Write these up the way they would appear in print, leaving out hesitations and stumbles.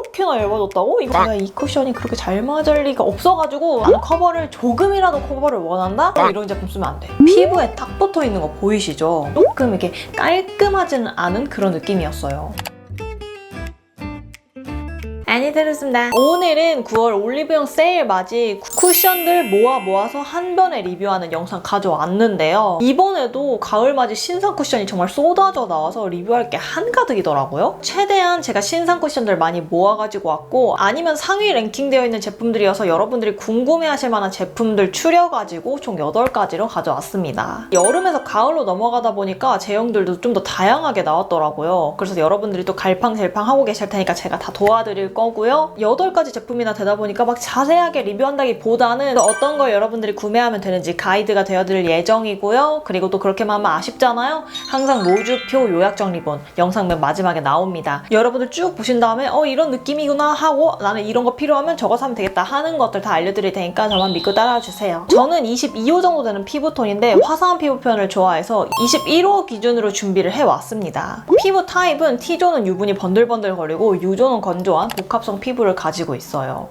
이렇게나 얇아졌다고? 이거 내가 이 쿠션이 그렇게 잘 맞을 리가 없어가지고 나는 조금이라도 커버를 원한다? 이런 제품 쓰면 안 돼. 피부에 딱 붙어있는 거 보이시죠? 조금 이렇게 깔끔하지는 않은 그런 느낌이었어요. 아니들었습니다. 오늘은 9월 올리브영 세일 맞이 쿠션들 모아서 한 번에 리뷰하는 영상 가져왔는데요. 이번에도 가을 맞이 신상 쿠션이 정말 쏟아져 나와서 리뷰할 게 한가득이더라고요. 최대한 제가 신상 쿠션들 많이 모아가지고 왔고, 아니면 상위 랭킹되어 있는 제품들이어서 여러분들이 궁금해하실 만한 제품들 추려가지고 총 8가지로 가져왔습니다. 여름에서 가을로 넘어가다 보니까 제형들도 좀 더 다양하게 나왔더라고요. 그래서 여러분들이 또 갈팡질팡 하고 계실 테니까 제가 다 도와드릴 거고요. 8가지 제품이나 되다 보니까 막 자세하게 리뷰한다기보다는 어떤 걸 여러분들이 구매하면 되는지 가이드가 되어드릴 예정이고요. 그리고 또 그렇게만 하면 아쉽잖아요. 항상 로즈표 요약정 리본 영상 맨 마지막에 나옵니다. 여러분들 쭉 보신 다음에 이런 느낌이구나 하고 나는 이런 거 필요하면 저거 사면 되겠다 하는 것들 다 알려드릴 테니까 저만 믿고 따라와주세요. 저는 22호 정도 되는 피부톤인데 화사한 피부 표현을 좋아해서 21호 기준으로 준비를 해왔습니다. 피부 타입은 T존은 유분이 번들번들거리고 U존은 건조한 복합성 피부를 가지고 있어요.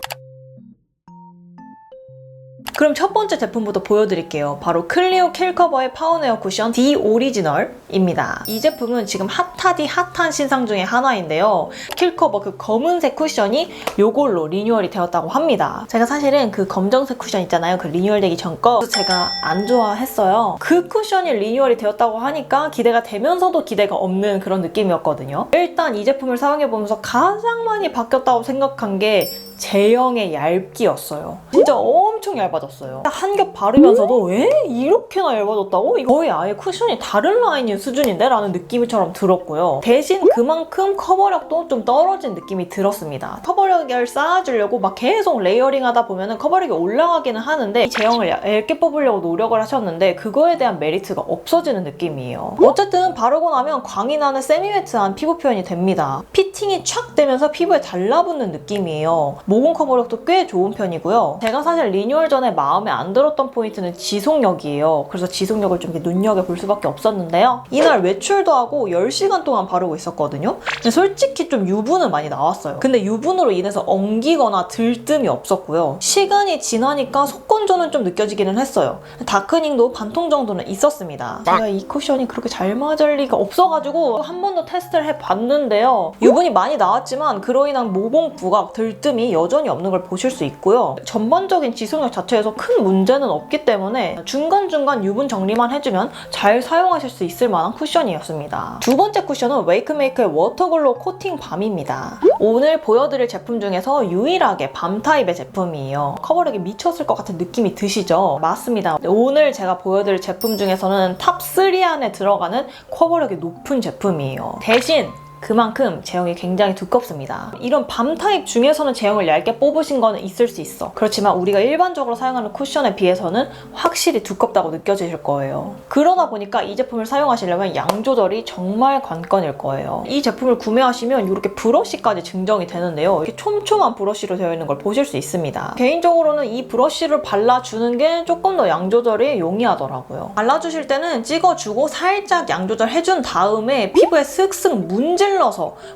그럼 첫 번째 제품부터 보여드릴게요. 바로 클리오 킬커버의 파운웨어 쿠션 D 오리지널입니다. 이 제품은 지금 핫하디 핫한 신상 중에 하나인데요. 킬커버 그 검은색 쿠션이 요걸로 리뉴얼이 되었다고 합니다. 제가 사실은 그 검정색 쿠션 있잖아요. 그 리뉴얼 되기 전 거 제가 안 좋아했어요. 그 쿠션이 리뉴얼이 되었다고 하니까 기대가 되면서도 기대가 없는 그런 느낌이었거든요. 일단 이 제품을 사용해보면서 가장 많이 바뀌었다고 생각한 게 제형의 얇기였어요. 진짜 엄청 얇아졌어요. 한 겹 바르면서도 왜 이렇게나 얇아졌다고? 이거 거의 아예 쿠션이 다른 라인인 수준인데? 라는 느낌처럼 들었고요. 대신 그만큼 커버력도 좀 떨어진 느낌이 들었습니다. 커버력을 쌓아주려고 막 계속 레이어링 하다 보면 커버력이 올라가기는 하는데 이 제형을 얇게 뽑으려고 노력을 하셨는데 그거에 대한 메리트가 없어지는 느낌이에요. 어쨌든 바르고 나면 광이 나는 세미매트한 피부 표현이 됩니다. 피팅이 촥 되면서 피부에 달라붙는 느낌이에요. 모공 커버력도 꽤 좋은 편이고요. 제가 사실 리뉴얼 전에 마음에 안 들었던 포인트는 지속력이에요. 그래서 지속력을 좀 이렇게 눈여겨볼 수밖에 없었는데요. 이날 외출도 하고 10시간 동안 바르고 있었거든요. 근데 솔직히 좀 유분은 많이 나왔어요. 근데 유분으로 인해서 엉기거나 들뜸이 없었고요. 시간이 지나니까 속건조는 좀 느껴지기는 했어요. 다크닝도 반통 정도는 있었습니다. 제가 이 쿠션이 그렇게 잘 맞을 리가 없어가지고 한 번 더 테스트를 해봤는데요. 유분이 많이 나왔지만 그로 인한 모공 부각, 들뜸이 여전히 없는 걸 보실 수 있고요. 전반적인 지속력 자체에서 큰 문제는 없기 때문에 중간중간 유분 정리만 해주면 잘 사용하실 수 있을 만한 쿠션이었습니다. 두 번째 쿠션은 웨이크메이크의 워터글로우 코팅 밤입니다. 오늘 보여드릴 제품 중에서 유일하게 밤 타입의 제품이에요. 커버력이 미쳤을 것 같은 느낌이 드시죠? 맞습니다. 오늘 제가 보여드릴 제품 중에서는 탑 3 안에 들어가는 커버력이 높은 제품이에요. 대신 그만큼 제형이 굉장히 두껍습니다. 이런 밤 타입 중에서는 제형을 얇게 뽑으신 거는 있을 수 있어. 그렇지만 우리가 일반적으로 사용하는 쿠션에 비해서는 확실히 두껍다고 느껴지실 거예요. 그러다 보니까 이 제품을 사용하시려면 양 조절이 정말 관건일 거예요. 이 제품을 구매하시면 이렇게 브러쉬까지 증정이 되는데요. 이렇게 촘촘한 브러쉬로 되어 있는 걸 보실 수 있습니다. 개인적으로는 이 브러쉬를 발라주는 게 조금 더 양 조절이 용이하더라고요. 발라주실 때는 찍어주고 살짝 양 조절해준 다음에 피부에 슥슥 문질러서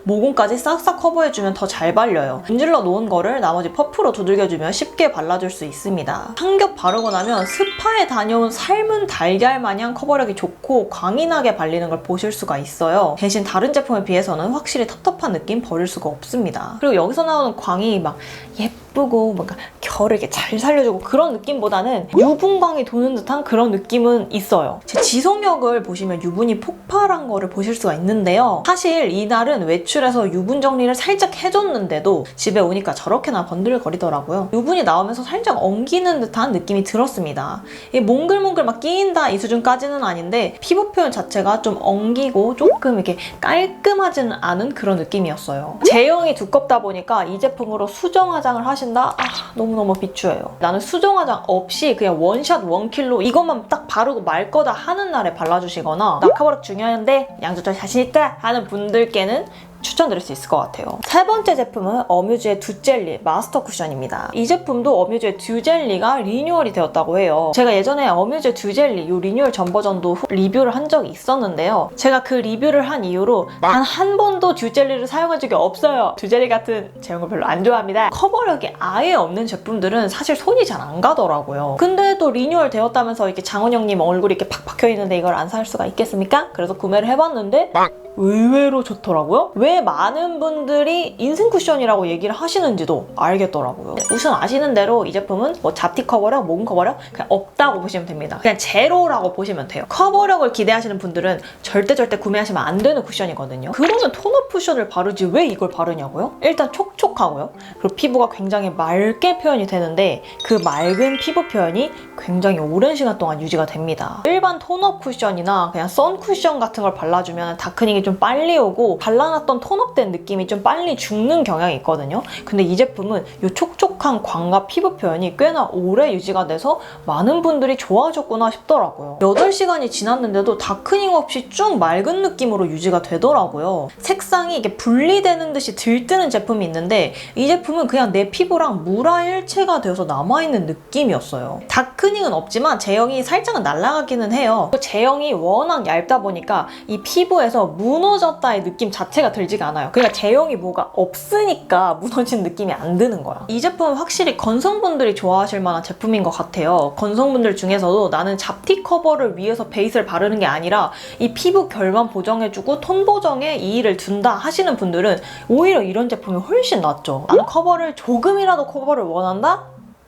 모공까지 싹싹 커버해주면 더 잘 발려요. 문질러 놓은 거를 나머지 퍼프로 두들겨주면 쉽게 발라줄 수 있습니다. 한 겹 바르고 나면 스파에 다녀온 삶은 달걀 마냥 커버력이 좋고 광이 나게 발리는 걸 보실 수가 있어요. 대신 다른 제품에 비해서는 확실히 텁텁한 느낌 버릴 수가 없습니다. 그리고 여기서 나오는 광이 막 예쁘고 뭔가 결을 이렇게 잘 살려주고 그런 느낌보다는 유분광이 도는 듯한 그런 느낌은 있어요. 제 지속력을 보시면 유분이 폭발한 거를 보실 수가 있는데요. 사실 이날은 외출해서 유분 정리를 살짝 해줬는데도 집에 오니까 저렇게나 번들거리더라고요. 유분이 나오면서 살짝 엉기는 듯한 느낌이 들었습니다. 이게 몽글몽글 막 끼인다 이 수준까지는 아닌데 피부 표현 자체가 좀 엉기고 조금 이렇게 깔끔하지는 않은 그런 느낌이었어요. 제형이 두껍다 보니까 이 제품으로 수정 화장을 하신다? 너무너무 비추해요. 나는 수정 화장 없이 그냥 원샷 원킬로 이것만 딱 바르고 말 거다 하는 날에 발라주시거나 나 커버력 중요한데 양 조절 자신 있다 하는 분들께는 추천드릴 수 있을 것 같아요. 세 번째 제품은 어뮤즈의 두젤리 마스터 쿠션입니다. 이 제품도 어뮤즈의 두젤리가 리뉴얼이 되었다고 해요. 제가 예전에 어뮤즈 두젤리 이 리뉴얼 전 버전도 리뷰를 한 적이 있었는데요. 제가 그 리뷰를 한 이후로 단 한 번도 두젤리를 사용한 적이 없어요. 두젤리 같은 제형을 별로 안 좋아합니다. 커버력이 아예 없는 제품들은 사실 손이 잘 안 가더라고요. 근데 또 리뉴얼 되었다면서 이렇게 장원영님 얼굴이 이렇게 팍 박혀있는데 이걸 안 살 수가 있겠습니까? 그래서 구매를 해봤는데 의외로 좋더라고요. 왜 많은 분들이 인생 쿠션이라고 얘기를 하시는지도 알겠더라고요. 우선 아시는 대로 이 제품은 뭐 잡티 커버력, 모공 커버력 그냥 없다고 보시면 됩니다. 그냥 제로라고 보시면 돼요. 커버력을 기대하시는 분들은 절대 구매하시면 안 되는 쿠션이거든요. 그러면 톤업 쿠션을 바르지 왜 이걸 바르냐고요? 일단 촉촉하고요. 그리고 피부가 굉장히 맑게 표현이 되는데 그 맑은 피부 표현이 굉장히 오랜 시간 동안 유지가 됩니다. 일반 톤업 쿠션이나 그냥 선 쿠션 같은 걸 발라주면 다크닝이 좀 빨리 오고 발라놨던 톤업된 느낌이 좀 빨리 죽는 경향이 있거든요. 근데 이 제품은 이 촉촉한 광과 피부 표현이 꽤나 오래 유지가 돼서 많은 분들이 좋아하셨구나 싶더라고요. 8시간이 지났는데도 다크닝 없이 쭉 맑은 느낌으로 유지가 되더라고요. 색상이 이게 분리되는 듯이 들뜨는 제품이 있는데 이 제품은 그냥 내 피부랑 무라일체가 되어서 남아있는 느낌이었어요. 다크닝은 없지만 제형이 살짝은 날아가기는 해요. 제형이 워낙 얇다 보니까 이 피부에서 무너졌다의 느낌 자체가 들지가 않아요. 그러니까 제형이 뭐가 없으니까 무너진 느낌이 안 드는 거야. 이 제품은 확실히 건성분들이 좋아하실 만한 제품인 것 같아요. 건성분들 중에서도 나는 잡티 커버를 위해서 베이스를 바르는 게 아니라 이 피부 결만 보정해주고 톤 보정에 이의를 둔다 하시는 분들은 오히려 이런 제품이 훨씬 낫죠. 나는 조금이라도 커버를 원한다?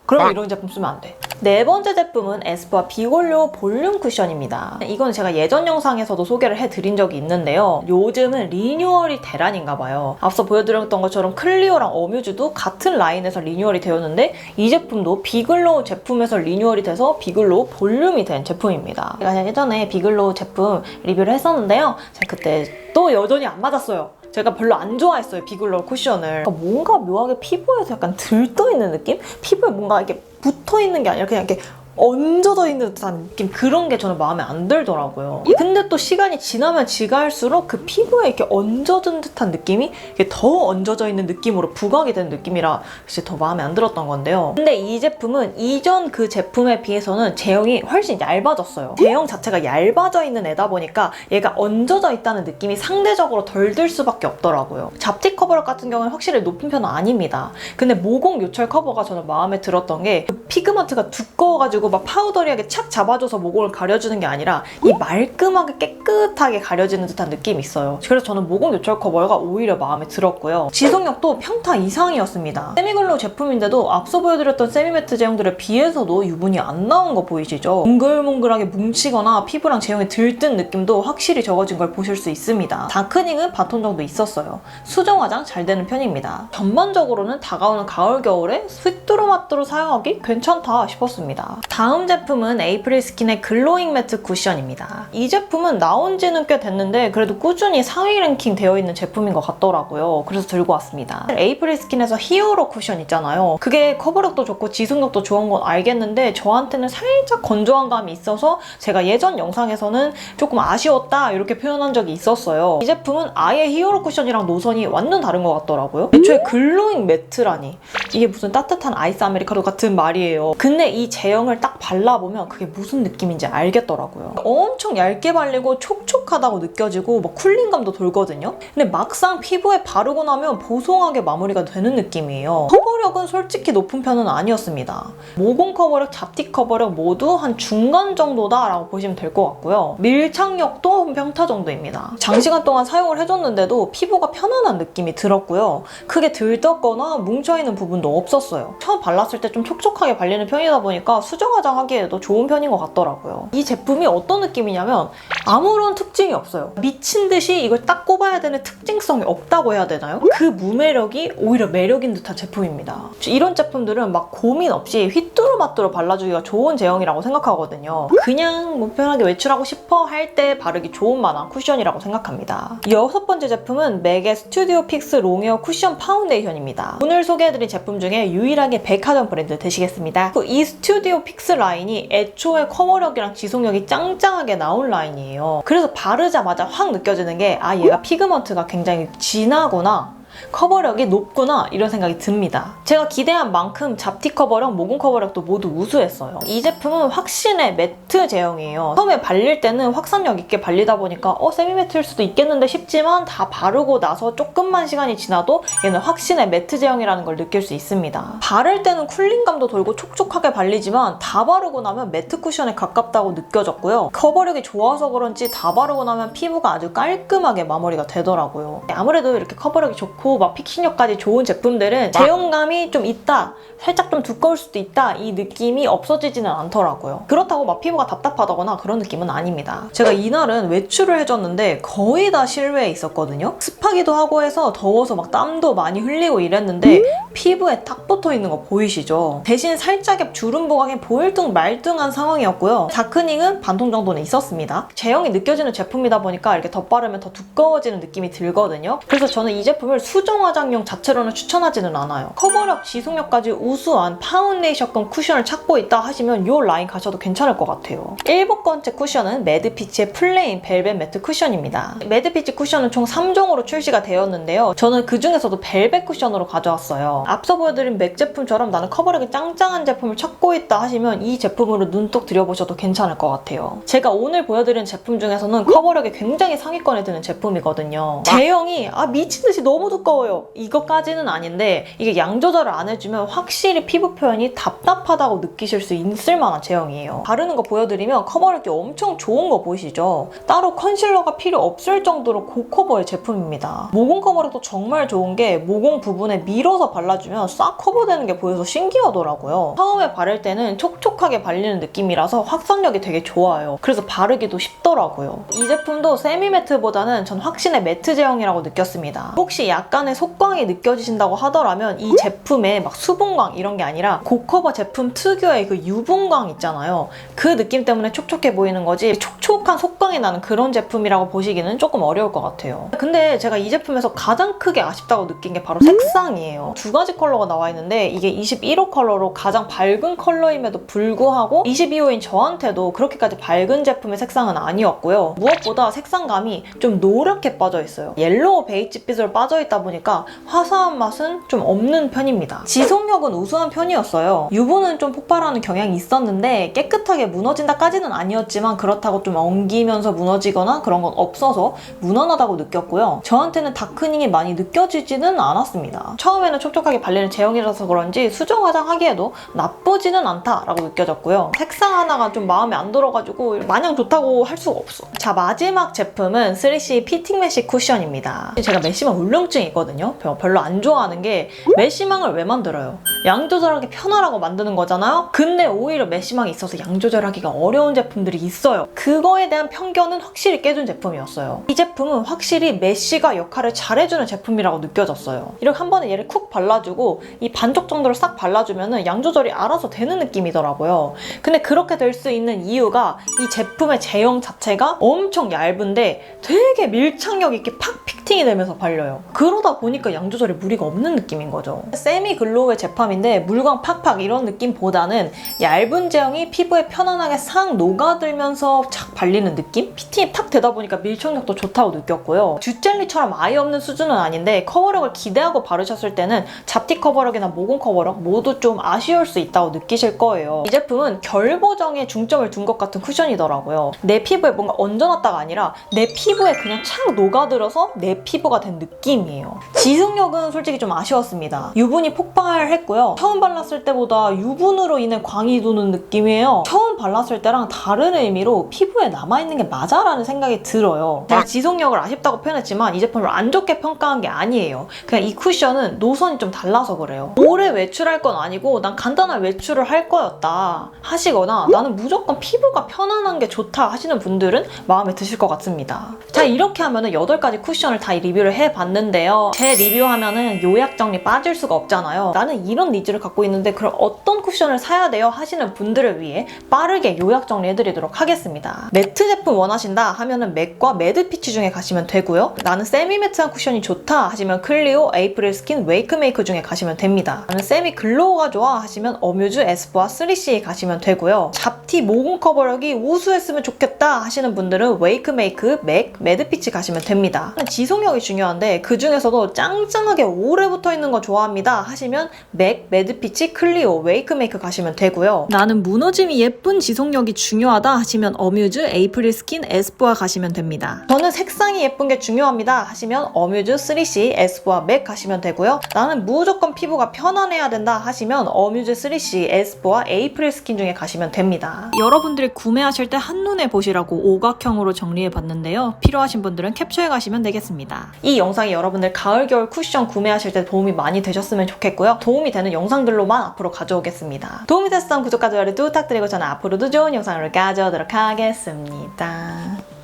그러면 이런 제품 쓰면 안 돼. 네 번째 제품은 에스쁘아 비골료 볼륨 쿠션입니다. 이건 제가 예전 영상에서도 소개를 해드린 적이 있는데요. 요즘은 리뉴얼이 대란인가 봐요. 앞서 보여드렸던 것처럼 클리오랑 어뮤즈도 같은 라인에서 리뉴얼이 되었는데 이 제품도 비글로우 제품에서 리뉴얼이 돼서 비글로우 볼륨이 된 제품입니다. 제가 예전에 비글로우 제품 리뷰를 했었는데요. 제가 그때 또 여전히 안 맞았어요. 제가 별로 안 좋아했어요, 비글로우 쿠션을. 뭔가 묘하게 피부에서 약간 들떠있는 느낌? 피부에 뭔가 이렇게 붙어있는 게 아니라 그냥 이렇게 얹어져 있는 듯한 느낌, 그런 게 저는 마음에 안 들더라고요. 근데 또 시간이 지나면 지갈수록 그 피부에 이렇게 얹어진 듯한 느낌이 이렇게 더 얹어져 있는 느낌으로 부각이 되는 느낌이라 이제 더 마음에 안 들었던 건데요. 근데 이 제품은 이전 그 제품에 비해서는 제형이 훨씬 얇아졌어요. 제형 자체가 얇아져 있는 애다 보니까 얘가 얹어져 있다는 느낌이 상대적으로 덜 들 수밖에 없더라고요. 잡티 커버력 같은 경우는 확실히 높은 편은 아닙니다. 근데 모공 요철 커버가 저는 마음에 들었던 게 그 피그먼트가 두꺼워가지고 막 파우더리하게 착 잡아줘서 모공을 가려주는 게 아니라 이 말끔하게 깨끗하게 가려지는 듯한 느낌이 있어요. 그래서 저는 모공 요철 커버가 오히려 마음에 들었고요. 지속력도 평타 이상이었습니다. 세미글로우 제품인데도 앞서 보여드렸던 세미매트 제형들에 비해서도 유분이 안 나온 거 보이시죠? 몽글몽글하게 뭉치거나 피부랑 제형이 들뜬 느낌도 확실히 적어진 걸 보실 수 있습니다. 다크닝은 바톤 정도 있었어요. 수정 화장 잘 되는 편입니다. 전반적으로는 다가오는 가을 겨울에 휘뚜루마뚜루 사용하기 괜찮다 싶었습니다. 다음 제품은 에이프릴스킨의 글로잉 매트 쿠션입니다. 이 제품은 나온 지는 꽤 됐는데 그래도 꾸준히 상위 랭킹 되어 있는 제품인 것 같더라고요. 그래서 들고 왔습니다. 에이프릴스킨에서 히어로 쿠션 있잖아요. 그게 커버력도 좋고 지속력도 좋은 건 알겠는데 저한테는 살짝 건조한 감이 있어서 제가 예전 영상에서는 조금 아쉬웠다 이렇게 표현한 적이 있었어요. 이 제품은 아예 히어로 쿠션이랑 노선이 완전 다른 것 같더라고요. 애초에 글로잉 매트라니, 이게 무슨 따뜻한 아이스 아메리카노 같은 말이에요. 근데 이 제형을 딱 발라보면 그게 무슨 느낌인지 알겠더라고요. 엄청 얇게 발리고 촉촉하다고 느껴지고 막 쿨링감도 돌거든요. 근데 막상 피부에 바르고 나면 보송하게 마무리가 되는 느낌이에요. 커버력은 솔직히 높은 편은 아니었습니다. 모공 커버력, 잡티 커버력 모두 한 중간 정도다라고 보시면 될 것 같고요. 밀착력도 평타 정도입니다. 장시간 동안 사용을 해줬는데도 피부가 편안한 느낌이 들었고요. 크게 들떴거나 뭉쳐있는 부분도 없었어요. 처음 발랐을 때 좀 촉촉하게 발리는 편이다 보니까 수정 화장하기에도 좋은 편인 것 같더라고요. 이 제품이 어떤 느낌이냐면 아무런 특징이 없어요. 미친 듯이 이걸 딱 꼽아야 되는 특징성이 없다고 해야 되나요? 그 무매력이 오히려 매력인 듯한 제품입니다. 이런 제품들은 막 고민 없이 휘뚜루마뚜루 발라주기가 좋은 제형이라고 생각하거든요. 그냥 뭐 편하게 외출하고 싶어 할 때 바르기 좋은 만한 쿠션이라고 생각합니다. 여섯 번째 제품은 맥의 스튜디오 픽스 롱웨어 쿠션 파운데이션입니다. 오늘 소개해드린 제품 중에 유일하게 백화점 브랜드 되시겠습니다. 이 스튜디오 픽스 픽스 라인이 애초에 커버력이랑 지속력이 짱짱하게 나온 라인이에요. 그래서 바르자마자 확 느껴지는 게 얘가 피그먼트가 굉장히 진하구나, 커버력이 높구나, 이런 생각이 듭니다. 제가 기대한 만큼 잡티 커버력, 모공 커버력도 모두 우수했어요. 이 제품은 확신의 매트 제형이에요. 처음에 발릴 때는 확산력 있게 발리다 보니까 세미 매트일 수도 있겠는데 싶지만 다 바르고 나서 조금만 시간이 지나도 얘는 확신의 매트 제형이라는 걸 느낄 수 있습니다. 바를 때는 쿨링감도 돌고 촉촉하게 발리지만 다 바르고 나면 매트 쿠션에 가깝다고 느껴졌고요. 커버력이 좋아서 그런지 다 바르고 나면 피부가 아주 깔끔하게 마무리가 되더라고요. 아무래도 이렇게 커버력이 좋고 막 픽싱력까지 좋은 제품들은 제형감이 좀 있다, 살짝 좀 두꺼울 수도 있다, 이 느낌이 없어지지는 않더라고요. 그렇다고 막 피부가 답답하다거나 그런 느낌은 아닙니다. 제가 이날은 외출을 해줬는데 거의 다 실외에 있었거든요. 습하기도 하고 해서 더워서 막 땀도 많이 흘리고 이랬는데 피부에 딱 붙어있는 거 보이시죠? 대신 살짝의 주름 부각이 보일 둥 말 둥한 상황이었고요. 다크닝은 반통 정도는 있었습니다. 제형이 느껴지는 제품이다 보니까 이렇게 덧바르면 더 두꺼워지는 느낌이 들거든요. 그래서 저는 이 제품을 수정 화장용 자체로는 추천하지는 않아요. 커버력, 지속력까지 우수한 파운데이션급 쿠션을 찾고 있다 하시면 이 라인 가셔도 괜찮을 것 같아요. 7번째 쿠션은 매드피치의 플레인 벨벳 매트 쿠션입니다. 매드피치 쿠션은 총 3종으로 출시가 되었는데요. 저는 그 중에서도 벨벳 쿠션으로 가져왔어요. 앞서 보여드린 맥 제품처럼 나는 커버력이 짱짱한 제품을 찾고 있다 하시면 이 제품으로 눈독 들여보셔도 괜찮을 것 같아요. 제가 오늘 보여드린 제품 중에서는 커버력이 굉장히 상위권에 드는 제품이거든요. 제형이 미친듯이 너무 두꺼워요. 이것까지는 아닌데 이게 양 조절을 안 해주면 확실히 피부 표현이 답답하다고 느끼실 수 있을 만한 제형이에요. 바르는 거 보여드리면 커버력이 엄청 좋은 거 보이시죠? 따로 컨실러가 필요 없을 정도로 고커버의 제품입니다. 모공 커버력도 정말 좋은 게 모공 부분에 밀어서 발라주면 싹 커버되는 게 보여서 신기하더라고요. 처음에 바를 때는 촉촉하게 발리는 느낌이라서 확산력이 되게 좋아요. 그래서 바르기도 쉽더라고요. 이 제품도 세미 매트보다는 전 확신의 매트 제형이라고 느꼈습니다. 혹시 약간의 속광이 느껴지신다고 하더라면 이 제품에 막 수분광 이런 게 아니라 고커버 제품 특유의 그 유분광 있잖아요. 그 느낌 때문에 촉촉해 보이는 거지 촉촉한 속광이 나는 그런 제품이라고 보시기는 조금 어려울 것 같아요. 근데 제가 이 제품에서 가장 크게 아쉽다고 느낀 게 바로 색상이에요. 두 가지 컬러가 나와 있는데 이게 21호 컬러로 가장 밝은 컬러임에도 불구하고 22호인 저한테도 그렇게까지 밝은 제품의 색상은 아니었고요. 무엇보다 색상감이 좀 노랗게 빠져 있어요. 옐로우 베이지빛으로 빠져 있다 보니까 화사한 맛은 좀 없는 편입니다. 지속력은 우수한 편이었어요. 유분은 좀 폭발하는 경향이 있었는데 깨끗하게 무너진다까지는 아니었지만 그렇다고 좀 엉기면서 무너지거나 그런 건 없어서 무난하다고 느꼈고요. 저한테는 다크닝이 많이 느껴지지는 않았습니다. 처음에는 촉촉하게 발리는 제형이라서 그런지 수정 화장하기에도 나쁘지는 않다라고 느껴졌고요. 색상 하나가 좀 마음에 안 들어가지고 마냥 좋다고 할 수가 없어. 자, 마지막 제품은 3C 피팅 메쉬 쿠션입니다. 제가 메쉬망 울렁증이 있거든요. 별로 안 좋아하는 게 메쉬망을 왜 만들어요? 양 조절하기 편하라고 만드는 거잖아요? 근데 오히려 메쉬망이 있어서 양 조절하기가 어려운 제품들이 있어요. 그거에 대한 편견은 확실히 깨준 제품이었어요. 이 제품은 확실히 메쉬가 역할을 잘해주는 제품이라고 느껴졌어요. 이렇게 한 번에 얘를 쿡 발라주고 이 반쪽 정도를 싹 발라주면 양 조절이 알아서 되는 느낌이더라고요. 근데 그렇게 될 수 있는 이유가 이 제품의 제형 자체가 엄청 얇은데 되게 밀착력 있게 팍 피팅이 되면서 발려요. 그러다 보니까 양 조절에 무리가 없는 느낌인 거죠. 세미 글로우의 제품인데 물광 팍팍 이런 느낌보다는 얇은 제형이 피부에 편안하게 싹 녹아들면서 착 발리는 느낌? 피팅이 탁 되다 보니까 밀착력도 좋다고 느꼈고요. 듀젤리처럼 아예 없는 수준은 아닌데 커버력을 기대하고 바르셨을 때는 잡티 커버력이나 모공 커버력 모두 좀 아쉬울 수 있다고 느끼실 거예요. 이 제품은 결 보정에 중점을 둔 것 같은 쿠션이더라고요. 내 피부에 뭔가 얹어놨다가 아니라 내 피부에 그냥 착 녹아들어서 내 피부가 된 느낌이에요. 지속력은 솔직히 좀 아쉬웠습니다. 유분이 폭발했고요. 처음 발랐을 때보다 유분으로 인해 광이 도는 느낌이에요. 처음 발랐을 때랑 다른 의미로 피부에 남아있는 게 맞아? 라는 생각이 들어요. 제가 지속력을 아쉽다고 표현했지만 이 제품을 안 좋게 평가한 게 아니에요. 그냥 이 쿠션은 노선이 좀 달라서 그래요. 오래 외출할 건 아니고 난 간단한 외출을 할 거였다 하시거나 나는 무조건 피부가 편안한 게 좋다 하시는 분들은 마음에 드실 것 같습니다. 자, 이렇게 하면은 8가지 쿠션을 다 리뷰를 해봤는데요. 제 리뷰하면은 요약 정리 빠질 수가 없잖아요. 나는 이런 이런 니즈를 갖고 있는데 그럼 어떤 쿠션을 사야 돼요? 하시는 분들을 위해 빠르게 요약 정리해드리도록 하겠습니다. 매트 제품 원하신다 하면은 맥과 매드피치 중에 가시면 되고요. 나는 세미 매트한 쿠션이 좋다 하시면 클리오, 에이프릴 스킨, 웨이크메이크 중에 가시면 됩니다. 나는 세미 글로우가 좋아 하시면 어뮤즈, 에스쁘아 3CE 가시면 되고요. 잡티 모공 커버력이 우수했으면 좋겠다 하시는 분들은 웨이크메이크, 맥, 매드피치 가시면 됩니다. 지속력이 중요한데 그 중에서도 짱짱하게 오래 붙어있는 거 좋아합니다 하시면 맥, 매드피치, 클리오, 웨이크메이크 가시면 되고요. 나는 무너짐이 예쁜 지속력이 중요하다 하시면 어뮤즈, 에이프릴 스킨, 에스쁘아 가시면 됩니다. 저는 색상이 예쁜 게 중요합니다 하시면 어뮤즈, 3CE, 에스쁘아, 맥 가시면 되고요. 나는 무조건 피부가 편안해야 된다 하시면 어뮤즈, 3CE, 에스쁘아, 에이프릴 스킨 중에 가시면 됩니다. 여러분들이 구매하실 때 한눈에 보시라고 오각형으로 정리해봤는데요. 필요하신 분들은 캡처해 가시면 되겠습니다. 이 영상이 여러분들 가을, 겨울 쿠션 구매하실 때 도움이 많이 되셨으면 좋겠고요. 도움이 되는 영상들로만 앞으로 가져오겠습니다. 도움이 됐으면 구독과 좋아요를 부탁드리고 저는 앞으로도 좋은 영상을 가져오도록 하겠습니다.